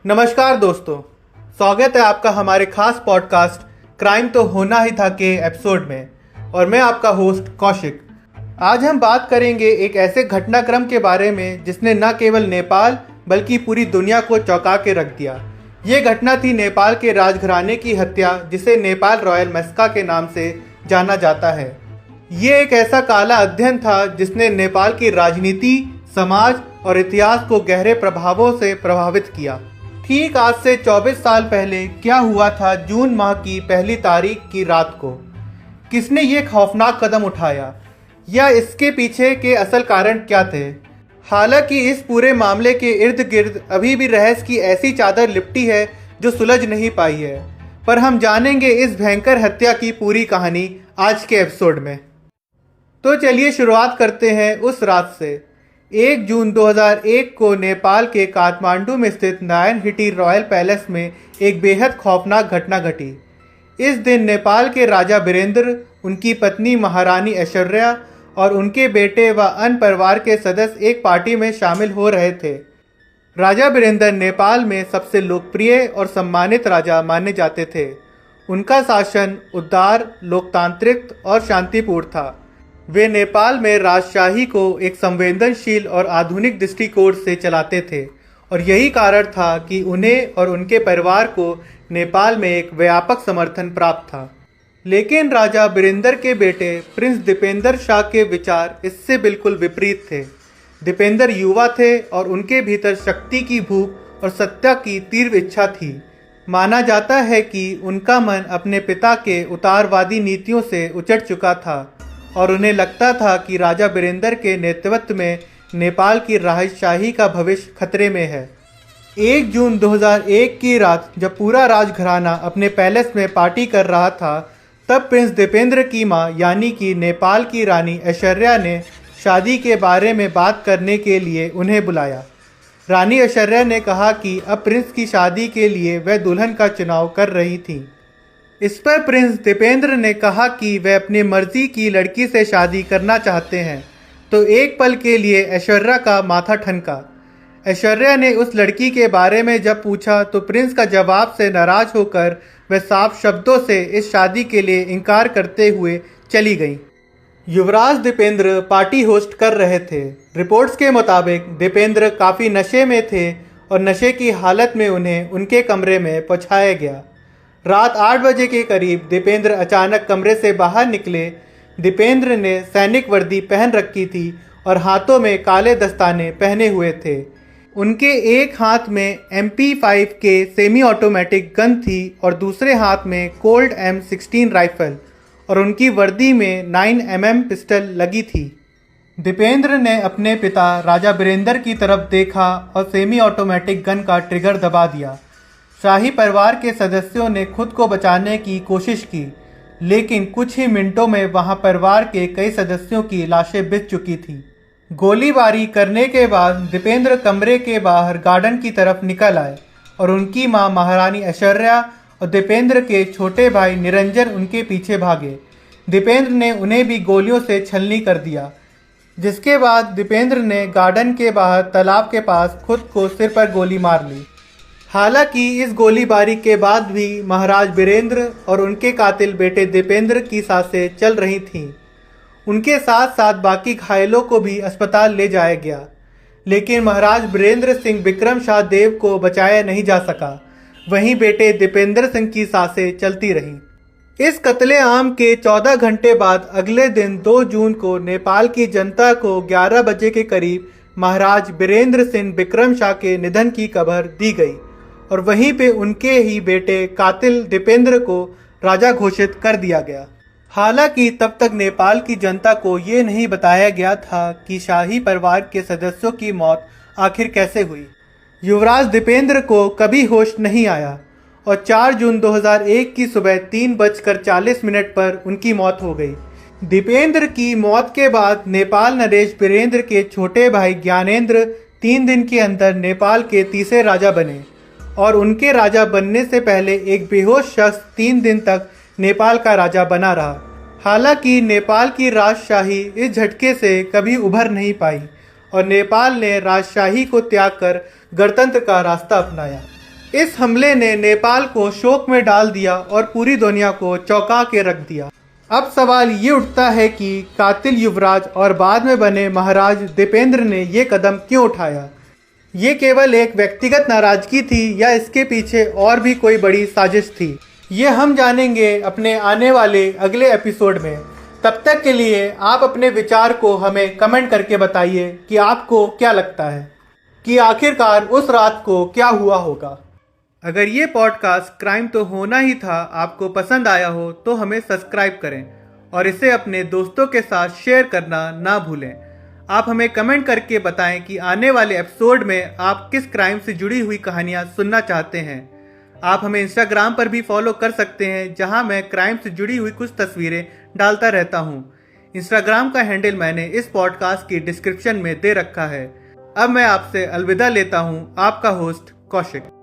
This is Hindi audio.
नमस्कार दोस्तों, स्वागत है आपका हमारे खास पॉडकास्ट क्राइम तो होना ही था के एपिसोड में। और मैं आपका होस्ट कौशिक। आज हम बात करेंगे एक ऐसे घटनाक्रम के बारे में जिसने न केवल नेपाल बल्कि पूरी दुनिया को चौंका के रख दिया। ये घटना थी नेपाल के राजघराने की हत्या, जिसे नेपाल रॉयल मैस्का के नाम से जाना जाता है। ये एक ऐसा काला अध्ययन था जिसने नेपाल की राजनीति, समाज और इतिहास को गहरे प्रभावों से प्रभावित किया। ठीक आज से 24 साल पहले क्या हुआ था जून माह की पहली तारीख की रात को? किसने ये खौफनाक कदम उठाया या इसके पीछे के असल कारण क्या थे? हालांकि इस पूरे मामले के इर्द गिर्द अभी भी रहस्य की ऐसी चादर लिपटी है जो सुलझ नहीं पाई है, पर हम जानेंगे इस भयंकर हत्या की पूरी कहानी आज के एपिसोड में। तो चलिए शुरुआत करते हैं उस रात से। 1 जून 2001 को नेपाल के काठमांडू में स्थित नारायण हिटी रॉयल पैलेस में एक बेहद खौफनाक घटना घटी। इस दिन नेपाल के राजा वीरेंद्र, उनकी पत्नी महारानी ऐश्वर्या और उनके बेटे व अन्य परिवार के सदस्य एक पार्टी में शामिल हो रहे थे। राजा वीरेंद्र नेपाल में सबसे लोकप्रिय और सम्मानित राजा माने जाते थे। उनका शासन उदार, लोकतांत्रिक और शांतिपूर्ण था। वे नेपाल में राजशाही को एक संवेदनशील और आधुनिक दृष्टिकोण से चलाते थे और यही कारण था कि उन्हें और उनके परिवार को नेपाल में एक व्यापक समर्थन प्राप्त था। लेकिन राजा वीरेंद्र के बेटे प्रिंस दीपेंद्र शाह के विचार इससे बिल्कुल विपरीत थे। दीपेंद्र युवा थे और उनके भीतर शक्ति की भूख और सत्ता की तीव्र इच्छा थी। माना जाता है कि उनका मन अपने पिता के उदारवादी नीतियों से उचट चुका था और उन्हें लगता था कि राजा वीरेंद्र के नेतृत्व में नेपाल की राजशाही का भविष्य खतरे में है। 1 जून 2001 की रात जब पूरा राजघराना अपने पैलेस में पार्टी कर रहा था, तब प्रिंस दीपेंद्र की मां यानी कि नेपाल की रानी ऐश्वर्या ने शादी के बारे में बात करने के लिए उन्हें बुलाया। रानी ऐश्वर्या ने कहा कि अब प्रिंस की शादी के लिए वह दुल्हन का चुनाव कर रही थी। इस पर प्रिंस दीपेंद्र ने कहा कि वह अपनी मर्जी की लड़की से शादी करना चाहते हैं, तो एक पल के लिए ऐश्वर्या का माथा ठनका। ऐश्वर्या ने उस लड़की के बारे में जब पूछा तो प्रिंस का जवाब से नाराज होकर वह साफ शब्दों से इस शादी के लिए इनकार करते हुए चली गई। युवराज दीपेंद्र पार्टी होस्ट कर रहे थे। रिपोर्ट्स के मुताबिक दीपेंद्र काफ़ी नशे में थे और नशे की हालत में उन्हें उनके कमरे में पहुंचाया गया। रात 8 बजे के करीब दीपेंद्र अचानक कमरे से बाहर निकले। दीपेंद्र ने सैनिक वर्दी पहन रखी थी और हाथों में काले दस्ताने पहने हुए थे। उनके एक हाथ में MP5 के सेमी ऑटोमेटिक गन थी और दूसरे हाथ में कोल्ट M16 राइफल और उनकी वर्दी में 9mm पिस्टल लगी थी। दीपेंद्र ने अपने पिता राजा वीरेंद्र की तरफ देखा और सेमी ऑटोमेटिक गन का ट्रिगर दबा दिया। शाही परिवार के सदस्यों ने खुद को बचाने की कोशिश की, लेकिन कुछ ही मिनटों में वहां परिवार के कई सदस्यों की लाशें बिछ चुकी थी। गोलीबारी करने के बाद दीपेंद्र कमरे के बाहर गार्डन की तरफ निकल आए और उनकी मां महारानी ऐश्वर्या और दीपेंद्र के छोटे भाई निरंजन उनके पीछे भागे। दीपेंद्र ने उन्हें भी गोलियों से छलनी कर दिया, जिसके बाद दीपेंद्र ने गार्डन के बाहर तालाब के पास खुद को सिर पर गोली मार ली। हालांकि इस गोलीबारी के बाद भी महाराज वीरेंद्र और उनके कातिल बेटे दीपेंद्र की सांसें चल रही थीं। उनके साथ साथ बाकी घायलों को भी अस्पताल ले जाया गया, लेकिन महाराज वीरेंद्र सिंह विक्रम शाह देव को बचाया नहीं जा सका। वहीं बेटे दीपेंद्र सिंह की सांसें चलती रहीं। इस कत्लेआम के 14 घंटे बाद अगले दिन 2 जून को नेपाल की जनता को 11 बजे के करीब महाराज वीरेंद्र सिंह विक्रम शाह के निधन की खबर दी गई और वहीं पे उनके ही बेटे कातिल दीपेंद्र को राजा घोषित कर दिया गया। हालांकि तब तक नेपाल की जनता को ये नहीं बताया गया था कि शाही परिवार के सदस्यों की मौत आखिर कैसे हुई। युवराज दीपेंद्र को कभी होश नहीं आया और 4 जून 2001 की सुबह 3:40 पर उनकी मौत हो गई। दीपेंद्र की मौत के बाद नेपाल नरेश वीरेंद्र के छोटे भाई ज्ञानेंद्र 3 दिन के अंदर नेपाल के तीसरे राजा बने और उनके राजा बनने से पहले एक बेहोश शख्स 3 दिन तक नेपाल का राजा बना रहा। हालांकि नेपाल की राजशाही इस झटके से कभी उभर नहीं पाई और नेपाल ने राजशाही को त्याग कर गणतंत्र का रास्ता अपनाया। इस हमले ने नेपाल को शोक में डाल दिया और पूरी दुनिया को चौंका के रख दिया। अब सवाल ये उठता है कि कातिल युवराज और बाद में बने महाराज दीपेंद्र ने ये कदम क्यों उठाया। ये केवल एक व्यक्तिगत नाराजगी थी या इसके पीछे और भी कोई बड़ी साजिश थी, ये हम जानेंगे अपने आने वाले अगले एपिसोड में। तब तक के लिए आप अपने विचार को हमें कमेंट करके बताइए कि आपको क्या लगता है कि आखिरकार उस रात को क्या हुआ होगा। अगर ये पॉडकास्ट क्राइम तो होना ही था आपको पसंद आया हो तो हमें सब्सक्राइब करें और इसे अपने दोस्तों के साथ शेयर करना ना भूलें। आप हमें कमेंट करके बताएं कि आने वाले एपिसोड में आप किस क्राइम से जुड़ी हुई कहानियां सुनना चाहते हैं। आप हमें इंस्टाग्राम पर भी फॉलो कर सकते हैं, जहां मैं क्राइम से जुड़ी हुई कुछ तस्वीरें डालता रहता हूं। इंस्टाग्राम का हैंडल मैंने इस पॉडकास्ट की डिस्क्रिप्शन में दे रखा है। अब मैं आपसे अलविदा लेता हूं, आपका होस्ट कौशिक।